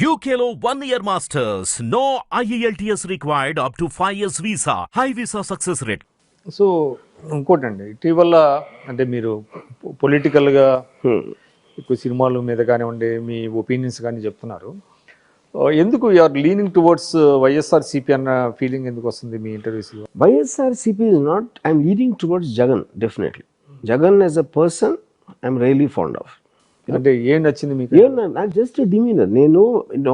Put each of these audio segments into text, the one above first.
UKLO 1 year masters. No IELTS required up to 5 years visa. High visa success rate. So ఇంకోటండి ఇటీవల అంటే మీరు పొలిటికల్గా ఎక్కువ సినిమాల మీద కానివ్వండి మీ ఒపీనియన్స్ కానీ చెప్తున్నారు. ఎందుకు యూఆర్ లీనింగ్ టువర్డ్స్ వైఎస్ఆర్సీపీ అన్న ఫీలింగ్ ఎందుకు వస్తుంది మీ ఇంటర్వ్యూస్లో? YSRCP is not, I'm leading towards Jagan, definitely. Jagan as a person, I'm really fond of. అంటే ఏం నచ్చింది మీకు? నాకు జస్ట్ డిమీనర్. నేను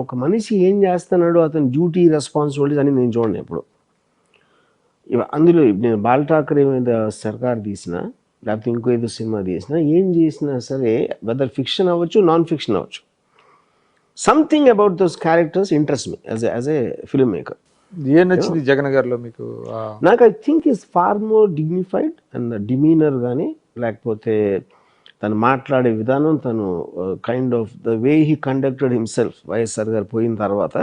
ఒక మనిషి ఏం చేస్తున్నాడో అతని డ్యూటీ రెస్పాన్సిబిలిటీస్ అని నేను చూడండి ఎప్పుడు. అందులో నేను బాల్ ఠాకరే మీద సర్కార్ తీసినా లేకపోతే ఇంకో ఏదో సినిమా తీసినా ఏం చేసినా సరే వెదర్ ఫిక్షన్ అవ్వచ్చు నాన్ ఫిక్షన్ అవ్వచ్చు, something about those characters interest me as a film maker. ఏం నచ్చింది జగన్ గారిలో మీకు? నాకు I think is far more dignified and demeanour కానీ లేకపోతే తను మాట్లాడే విధానం, తను kind of the way he conducted himself YSR garu పోయిన తర్వాత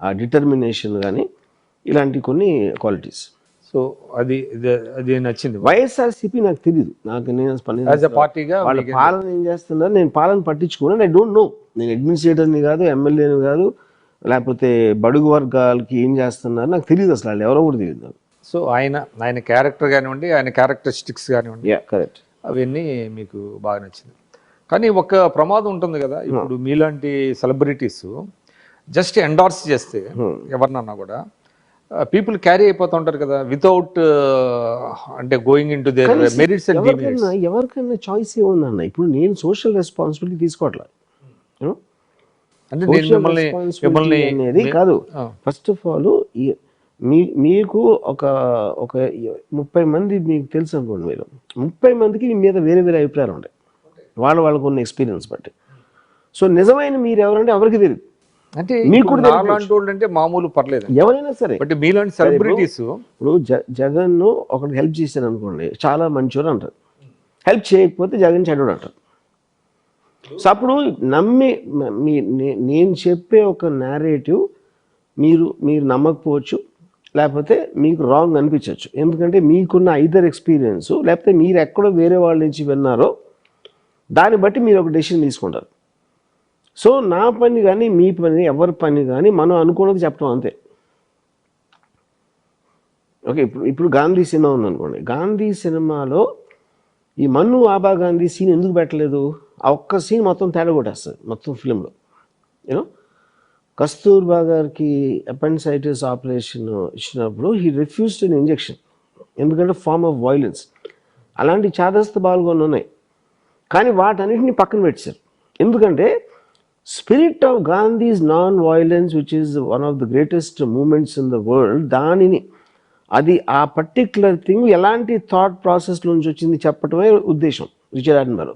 ఆ డిటర్మినేషన్ కానీ ఇలాంటి కొన్ని క్వాలిటీస్. సో అది నచ్చింది. వైఎస్ఆర్సీపీ నాకు తెలియదు, నాకు నేను పార్టీగా వాళ్ళ పాలన ఏం చేస్తున్నారు నేను పాలన పట్టించుకున్నాను. ఐ డోంట్ నో, నేను అడ్మినిస్ట్రేటర్ని కాదు, ఎమ్మెల్యేని కాదు, లేకపోతే బడుగు వర్గాలకి ఏం చేస్తున్నారు నాకు తెలియదు, అసలు వాళ్ళు ఎవరో కూడా తెలియదు నాకు. సో ఆయన క్యారెక్టర్ కానివ్వండి, ఆయన క్యారెక్టరిస్టిక్స్ కానివ్వండి, కరెక్ట్, అవన్నీ మీకు బాగా నచ్చింది. కానీ ఒక ప్రమాదం ఉంటుంది కదా, ఇప్పుడు మీలాంటి సెలబ్రిటీస్ జస్ట్ ఎండార్స్ చేస్తే ఎవరినన్నా కూడా పీపుల్ క్యారీ అయిపోతూ ఉంటారు కదా వితౌట్ అంటే going in to their merits and demerits. ఎవరికైనా చాయిస్ ఏముందన్న, ఇప్పుడు నేను సోషల్ రెస్పాన్సిబిలిటీ తీసుకోవట్లేదు అంటే మిమ్మల్ని అనేది కాదు. ఫస్ట్ ఆఫ్ ఆల్ మీకు ఒక 30 మంది మీకు తెలుసు అనుకోండి, మీరు 30 మందికి మీ మీద వేరే వేరే అభిప్రాయాలు ఉంటాయి వాళ్ళకు ఉన్న ఎక్స్పీరియన్స్ బట్టి. సో నిజమైన మీరు ఎవరంటే ఎవరికి తెలియదు. అంటే మీకు అంటే మామూలు పర్లేదు ఎవరైనా సరే, బట్ మీలాంటి సెలబ్రిటీస్ ఇప్పుడు జగన్ ఒకరికి హెల్ప్ చేశాను అనుకోండి చాలా మంచోడు అంటారు, హెల్ప్ చేయకపోతే జగన్ చెడ్డోడు అంటారు. సో అప్పుడు నమ్మి నేను చెప్పే ఒక నేరేటివ్ మీరు నమ్మకపోవచ్చు, లేకపోతే మీకు రాంగ్ అనిపించవచ్చు, ఎందుకంటే మీకున్న ఐదర్ ఎక్స్పీరియన్స్ లేకపోతే మీరు ఎక్కడో వేరే వాళ్ళ నుంచి విన్నారో దాన్ని బట్టి మీరు ఒక డెసిషన్ తీసుకుంటారు. సో నా పని కానీ మీ పని ఎవరి పని కానీ మనం అనుకున్నది చెప్పడం అంతే. ఓకే, ఇప్పుడు గాంధీ సినిమా ఉందనుకోండి, గాంధీ సినిమాలో ఈ మన్ను ఆబా గాంధీ సీన్ ఎందుకు పెట్టలేదు? ఆ ఒక్క సీన్ మొత్తం తేడా కొట్టేస్తుంది మొత్తం ఫిలింలో. యూనో కస్తూర్బా గారికి అపెండిసైటిస్ ఆపరేషన్ ఇచ్చినప్పుడు హీ రిఫ్యూజ్డ్ అన్ ఇంజెక్షన్, ఎందుకంటే ఫార్మ్ ఆఫ్ వైలెన్స్. అలాంటి చాదస్త బాల్గొని ఉన్నాయి, కానీ వాటన్నిటిని పక్కన పెట్టారు. ఎందుకంటే spirit of Gandhi's non violence which is one of the greatest moments in the world, దానిని అది ఆ పర్టిక్యులర్ థింగ్ ఎలాంటి థాట్ ప్రాసెస్ నుంచి వచ్చింది చెప్పటమే ఉద్దేశం రిచర్డ్ అట్టన్బరో.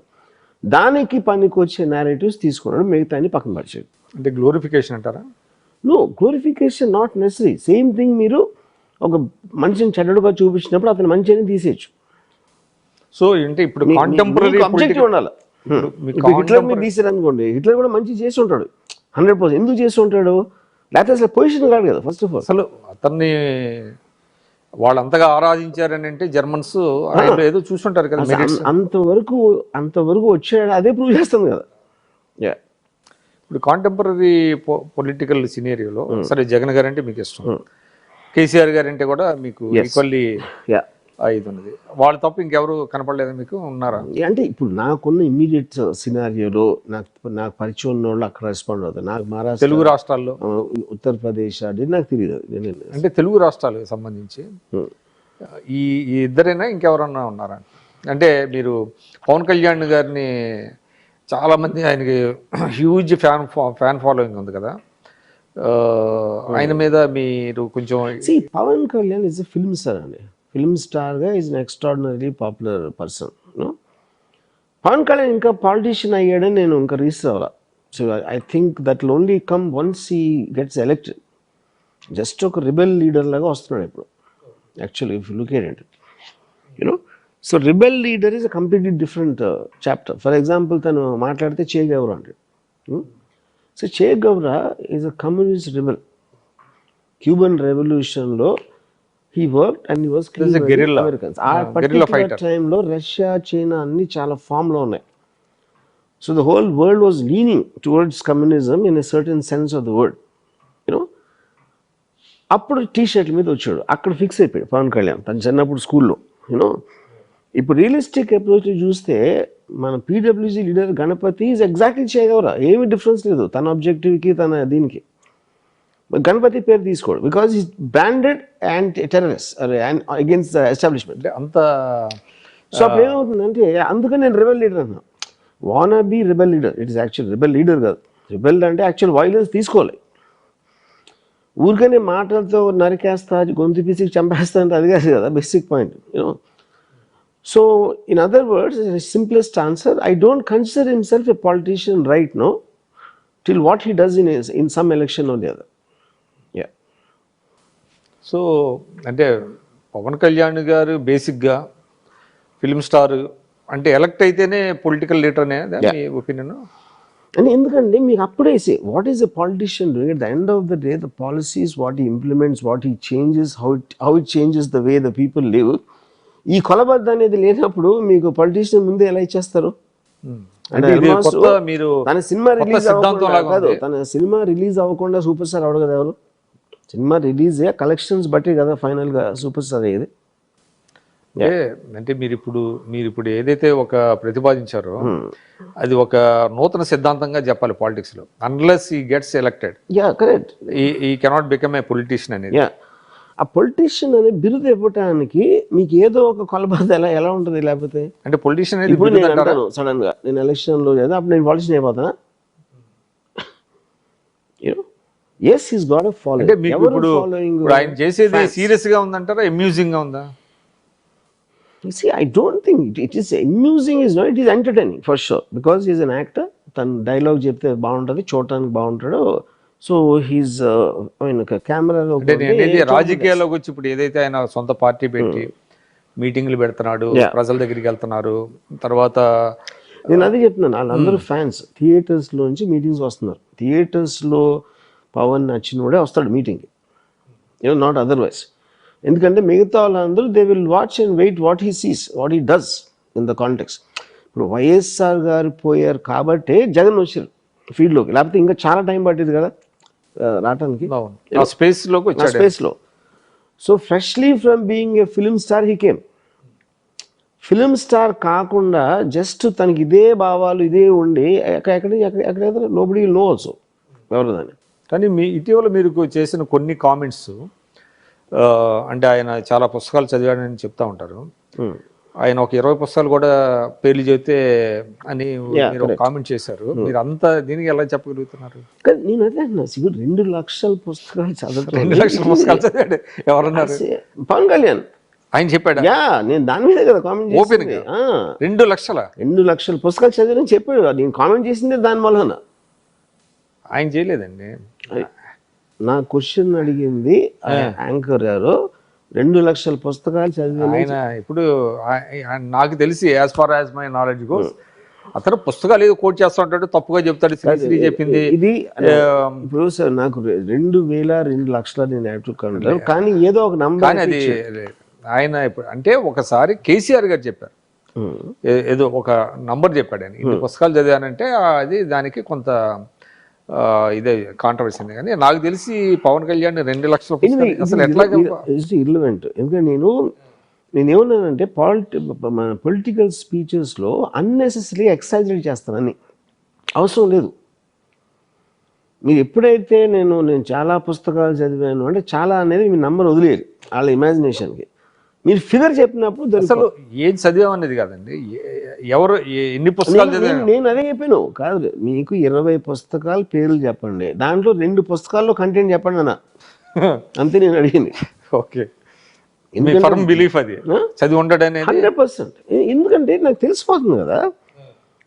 దానికి పనికి వచ్చే నేరేటివ్స్ తీసుకున్నాడు, మిగతాన్ని పక్కన పరిచాడు. అంటే గ్లోరిఫికేషన్ అంటారా? No, glorification not necessary. Same thing మీరు ఒక మనిషిని చెడ్డడుగా చూపించినప్పుడు అతను మంచి అని తీసేయచ్చు. సో అంటే ఇప్పుడు కాంటెంపరరీ ఆబ్జెక్టివ్ ఉండాలి. హిట్లర్ మీరు తీసారు అనుకోండి, హిట్లర్ కూడా మంచి చేసి ఉంటాడు 100%. ఎందుకు చేసి ఉంటాడు? లేకపోతే అసలు పొజిషన్ కాదు కదా. ఫస్ట్ ఆఫ్ ఆల్ అసలు అతన్ని వాళ్ళంతగా ఆరాధించారని అంటే జర్మన్స్ ఏదో చూస్తుంటారు కదా, అంతవరకు వచ్చాడు, అదే ప్రూవ్ చేస్తుంది కదా. ఇప్పుడు కాంటెంపరీ పొలిటికల్ సినేరియోలో సరే జగన్ గారు అంటే మీకు ఇష్టం, కేసీఆర్ గారు అంటే కూడా మీకు ఈక్వల్లీ ఇది ఉన్నది. వాళ్ళు తప్ప ఇంకెవరు కనపడలేదా మీకు? ఉన్నారా? అంటే ఇప్పుడు నాకున్న ఇమ్మీడియట్ సినారియోలో నాకు పరిచయం ఉన్న వాళ్ళు అక్కడ రెస్పాండ్ అవుతారు. నాకు మహారాష్ట్ర, తెలుగు రాష్ట్రాల్లో, ఉత్తరప్రదేశ్ అది నాకు తెలియదు. అంటే తెలుగు రాష్ట్రాలకు సంబంధించి ఈ ఇద్దరైనా ఇంకెవరన్నా ఉన్నారా? అంటే మీరు పవన్ కళ్యాణ్ గారిని చాలామంది ఆయనకి హ్యూజ్ ఫ్యాన్ ఫాలోయింగ్ ఉంది కదా, ఆయన మీద మీరు కొంచెం Pawan Kalyan is a film star అండి. ఫిల్మ్ స్టార్గా is an extraordinary popular person. Pawan Kalyan ఇంకా పాలిటీషియన్ అయ్యాడని నేను ఇంకా రీచ్ అవ్వాలి. So I think that will only come once he gets elected. Just ఒక రిబెల్ లీడర్ లాగా వస్తున్నాడు ఇప్పుడు actually if you look at it, you know. So rebel leader is a completely different chapter. For example తను మాట్లాడితే Che Guevara అంటాడు. So Che Gaura is a communist rebel. Cuban రెవల్యూషన్లో he worked and he was killing Americans. ఆ particular టైంలో Russia, China అన్ని చాలా ఫామ్లో ఉన్నాయి. So the whole world was leaning towards communism in a certain sense of the word, you know. అప్పుడు tea షర్ట్ల మీద వచ్చాడు, అక్కడ ఫిక్స్ అయిపోయాడు పవన్ కళ్యాణ్ తన చిన్నప్పుడు స్కూల్లో, యూనో. ఇప్పుడు రియలిస్టిక్ అప్రోచ్ చూస్తే మన PWG leader Ganapathi is exactly చేయగలరా, ఏమి డిఫరెన్స్ లేదు తన ఆబ్జెక్టివ్కి తన దీనికి. గణపతి పేరు తీసుకోడు because is branded and terrorist against the establishment అంత. సో అప్పుడు ఏమవుతుందంటే అందుకని నేను రెబెల్ లీడర్ అన్నా. Wanna be rebel leader, it is actual rebel leader కాదు. రెబెల్ అంటే యాక్చువల్ వైలెన్స్ తీసుకోవాలి. ఊరికనే మాటలతో నరికేస్తా గొంతు పిసికి చంపేస్తా అంటే అది కాదు కదా basic point, you know. So in other words, simplest answer, I don't consider himself a politician right no till what he does in some election or the other. Yeah. So అంటే పవన్ కళ్యాణ్ గారు బేసిక్గా ఫిల్మ్ స్టార్ అంటే elect అయితేనే political leader అనే మీ opinion? అని ఎందుకంటే మీకు అప్పుడే say what is a politician doing at the end of the day, the policies what he implements, what he changes, how it changes the way the people live. ఈ కొలబద్ద అనేది లేనప్పుడు మీకు పొలిటీషియన్ ముందే ఎలా ఇచ్చేస్తారు? అంటే మీరు తన సినిమా రిలీజ్ కాదు, తన సినిమా రిలీజ్ అవ్వకుండా సూపర్ స్టార్ అవడు కదా ఎవరు. సినిమా రిలీజ్ కలెక్షన్స్ బట్టి కదా ఫైనల్ గా సూపర్ స్టార్ అయ్యేది. అంటే మీరు ఇప్పుడు ఏదైతే ఒక ప్రతిపాదించారో అది ఒక నూతన సిద్ధాంతంగా చెప్పాలి పాలిటిక్స్ లో. అన్లెస్ ఈ గెట్స్ ఎలక్టెడ్, యా కరెక్ట్, ఈ కెనాట్ బికమ్ ఏ పొలిటీషియన్ అనేది. యా. ఆ పొలిటీషియన్ అనే బిరుదు ఇవ్వటానికి మీకు ఏదో ఒక కొలబద్ద ఎలా ఉంటుంది లేకపోతే? అంటే పొలిటీషియన్ అనేది ఇప్పుడు నేను అంటాను సడన్ గా నేను ఎలక్షన్ లో లేదా అప్పుడు నేను పాలిటీషియన్ అయిపోతానా? Yes he's got a following. అంటే మీకు ఇప్పుడు ఆయన చేసేది సీరియస్ గా ఉందంటారా, అమ్యూజింగ్ గా ఉందా? See, I don't think it is amusing, is not, it is entertaining for sure because he is an actor. తన డైలాగ్ చెప్తే బాగుంటుంది, చూడటానికి బాగుంటాడు. సో హీస్ కెమెరాలో రాజకీయాల్లోకి వచ్చి ఇప్పుడు ఏదైతే ఆయన సొంత పార్టీ పెట్టి మీటింగ్లు పెడుతున్నాడు, ప్రజల దగ్గరికి వెళ్తున్నారు, తర్వాత నేను అదే చెప్తున్నాను వాళ్ళందరూ ఫ్యాన్స్ థియేటర్స్ లోంచి మీటింగ్స్ వస్తున్నారు. థియేటర్స్ లో పవన్ నచ్చినోడే వస్తాడు మీటింగ్కి, నాట్ అదర్వైజ్. ఎందుకంటే మిగతా వాళ్ళందరూ they will watch and wait what he sees, what he does in the context. ఇప్పుడు వైఎస్ఆర్ గారు పోయారు కాబట్టి జగన్ వచ్చారు ఫీల్డ్లోకి, లేకపోతే ఇంకా చాలా టైం పట్టేది కదా రావటానికి స్పేస్లో. So freshly from being a film star he came. Film star కాకుండా జస్ట్ తనకి ఇదే భావాలు ఇదే ఉండి ఎక్కడ నోబడీ విల్ నో ఆల్సో ఎవరు దాన్ని. కానీ ఇటీవల మీరు చేసిన కొన్ని కామెంట్స్, అంటే ఆయన చాలా పుస్తకాలు చదివాడని చెప్తా ఉంటారు. ఆయన ఒక 20 పుస్తకాలు కూడా పేర్లు చెబితే అని మీరు కామెంట్ చేశారు. మీరు అంతా దీనికి ఎలా చెప్పగలుగుతున్నారు? నేను అదే అన్నా, 2 లక్షల పుస్తకాలు చదవడం. 2 లక్షల పుస్తకాలు చదివాడు ఎవరన్నారు? పవన్ కళ్యాణ్ ఆయన చెప్పాడు. యా, నేను దాని మీద కదా కామెంట్ చేసింది. 2 లక్షల పుస్తకాలు చదివారని చెప్పాడు. నేను కామెంట్ చేసిందే దాని వలన. ఆయన చేయలేదండి. నా క్వశ్చన్ అడిగింది యాంకర్ గారు 2 లక్షల పుస్తకాలు చదివి. ఆయన ఇప్పుడు నాకు తెలిసి as far as my knowledge goes అతను పుస్తకాలు ఏదో కోట్ చేస్తూ ఉంటాడు, తప్పుగా చెప్తాడు. శ్రీ చెప్పింది ఇది ఇప్పుడు సార్ నాకు 2 లక్షల నేను యాక్చువల్ కానీ ఏదో ఒక నంబర్. కానీ అది ఆయన ఇప్పుడు అంటే ఒకసారి కేసీఆర్ గారు చెప్పారు, ఏదో ఒక నంబర్ చెప్పాడు ఆయన, ఇన్ని పుస్తకాలు చదివానంటే అది దానికి కొంత ఇదే కాంట్రవర్సీ ఉంది. కానీ నాకు తెలిసి పవన్ కళ్యాణ్ 2 లక్షల అసలు ఎట్లా ఇర్రిలెవెంట్. ఎందుకంటే నేనేమన్నానంటే మన పొలిటికల్ స్పీచెస్లో అన్నెసెసరీ ఎక్సైజరేట్ చేస్తానని అవసరం లేదు. మీరు ఎప్పుడైతే నేను చాలా పుస్తకాలు చదివాను అంటే చాలా అనేది మీ నంబర్ వదిలేరు వాళ్ళ ఇమాజినేషన్కి. మీరు ఫిగర్ చెప్పినప్పుడు అసలు ఏం చదివామనేది కాదండి, ఎవరు ఎన్ని పుస్తకాలు చదివారు. నేను అదే చెప్పాను కాదు, మీకు 20 పుస్తకాలు పేర్లు చెప్పండి, దాంట్లో 2 పుస్తకాల్లో కంటెంట్ చెప్పండి అన్న, అంతే నేను అడిగింది. ఓకే, బిలీఫ్ అది చదివి ఉండడం 100%. ఎందుకంటే నాకు తెలిసిపోతుంది కదా.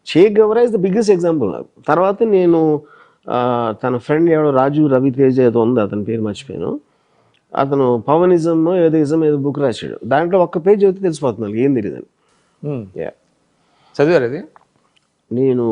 చే గవరా ఇస్ ద బిగ్గెస్ట్ ఎగ్జాంపుల్. తర్వాత నేను తన ఫ్రెండ్ ఎవడో రాజు రవితేజ ఏదో ఉంది, అతని పేరు మర్చిపోయాను. అతను పవనిజం ఏదో బుక్ రాశాడు, దాంట్లో ఒక్క పేజ్ చదివితే తెలిసిపోతున్నాను ఏం తెలియదని. చదివారు అది? నేను